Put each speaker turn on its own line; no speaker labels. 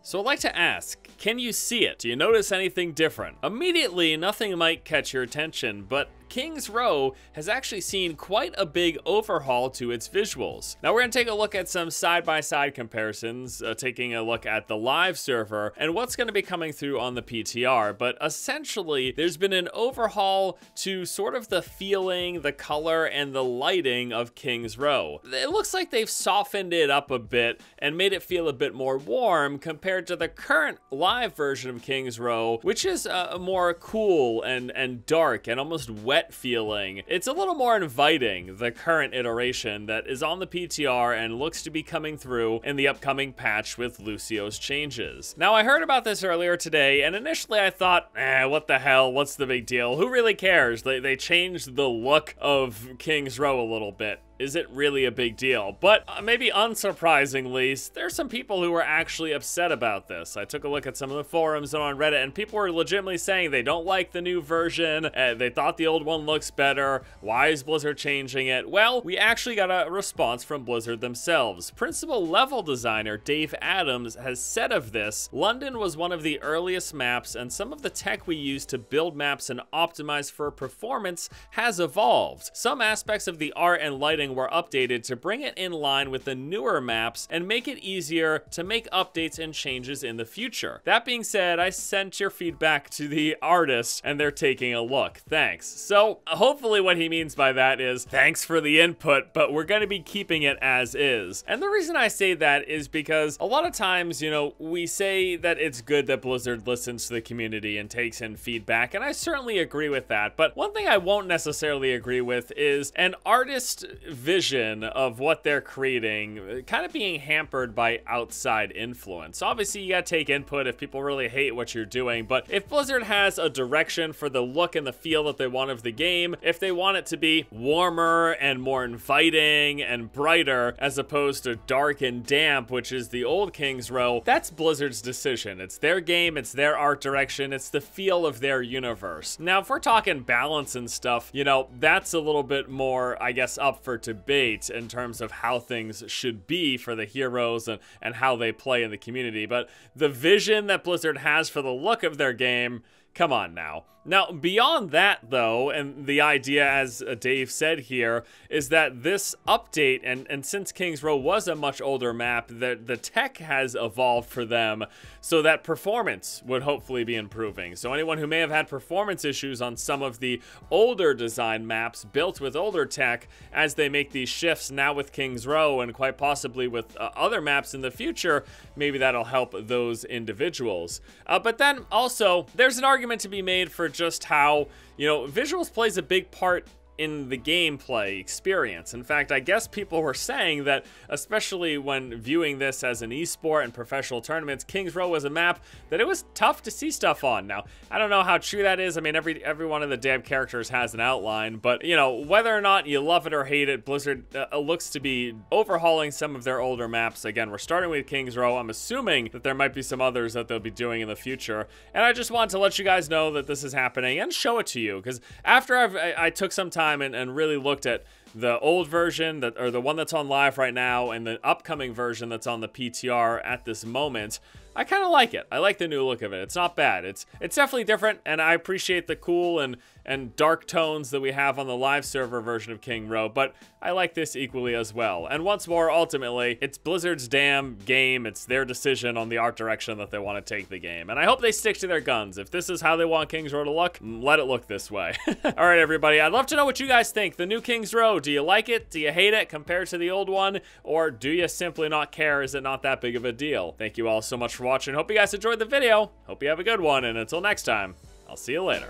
So I'd like to ask, can you see it? Do you notice anything different? Immediately, nothing might catch your attention, but Kings Row has actually seen quite a big overhaul to its visuals. Now we're going to take a look at some side-by-side comparisons, taking a look at the live server and what's going to be coming through on the PTR, but essentially there's been an overhaul to sort of the feeling, the color, and the lighting of Kings Row. It looks like they've softened it up a bit and made it feel a bit more warm compared to the current live version of Kings Row, which is more cool and dark and almost wet feeling. It's a little more inviting, the current iteration that is on the PTR and looks to be coming through in the upcoming patch with Lucio's changes. Now, I heard about this earlier today, and initially I thought, what the hell, what's the big deal? Who really cares? They changed the look of Kings Row a little bit. Is it really a big deal? But maybe unsurprisingly, there's some people who are actually upset about this. I took a look at some of the forums and on Reddit, and people were legitimately saying they don't like the new version. They thought the old one looks better. Why is Blizzard changing it? Well, we actually got a response from Blizzard themselves. Principal level designer Dave Adams has said of this, London was one of the earliest maps, and some of the tech we use to build maps and optimize for performance has evolved. Some aspects of the art and lighting were updated to bring it in line with the newer maps and make it easier to make updates and changes in the future. That being said, I sent your feedback to the artist and they're taking a look. Thanks. So hopefully what he means by that is thanks for the input, but we're going to be keeping it as is. And the reason I say that is because a lot of times, you know, we say that it's good that Blizzard listens to the community and takes in feedback, and I certainly agree with that. But one thing I won't necessarily agree with is an artist vision of what they're creating kind of being hampered by outside influence. Obviously, you gotta take input if people really hate what you're doing, but if Blizzard has a direction for the look and the feel that they want of the game, if they want it to be warmer and more inviting and brighter as opposed to dark and damp, which is the old Kings Row, that's Blizzard's decision. It's their game, it's their art direction, it's the feel of their universe. Now, if we're talking balance and stuff, you know, that's a little bit more, I guess, up for debate in terms of how things should be for the heroes and how they play in the community. But the vision that Blizzard has for the look of their game, come on now. Now, beyond that, though, and the idea, as Dave said here, is that this update, and since Kings Row was a much older map, the tech has evolved for them so that performance would hopefully be improving. So anyone who may have had performance issues on some of the older design maps built with older tech, as they make these shifts now with Kings Row and quite possibly with other maps in the future, maybe that'll help those individuals. But then also, there's an argument to be made for just how, you know, visuals plays a big part in the gameplay experience. In fact, I guess people were saying that, especially when viewing this as an esport and professional tournaments, Kings Row was a map that it was tough to see stuff on. Now, I don't know how true that is. I mean, every one of the damn characters has an outline, but, you know, whether or not you love it or hate it, Blizzard looks to be overhauling some of their older maps. Again, we're starting with Kings Row. I'm assuming that there might be some others that they'll be doing in the future, and I just want to let you guys know that this is happening and show it to you, because after I took some time and really looked at the old version, or the one that's on live right now, and the upcoming version that's on the PTR at this moment, I kind of like it. I like the new look of it. It's not bad. It's definitely different, and I appreciate the cool and dark tones that we have on the live server version of King Row, but I like this equally as well. And once more, ultimately, it's Blizzard's damn game. It's their decision on the art direction that they want to take the game, and I hope they stick to their guns. If this is how they want Kings Row to look, let it look this way. All right, everybody, I'd love to know what you guys think. The new Kings Row, do you like it? Do you hate it compared to the old one? Or do you simply not care? Is it not that big of a deal? Thank you all so much for watching. Hope you guys enjoyed the video. Hope you have a good one, and until next time, I'll see you later.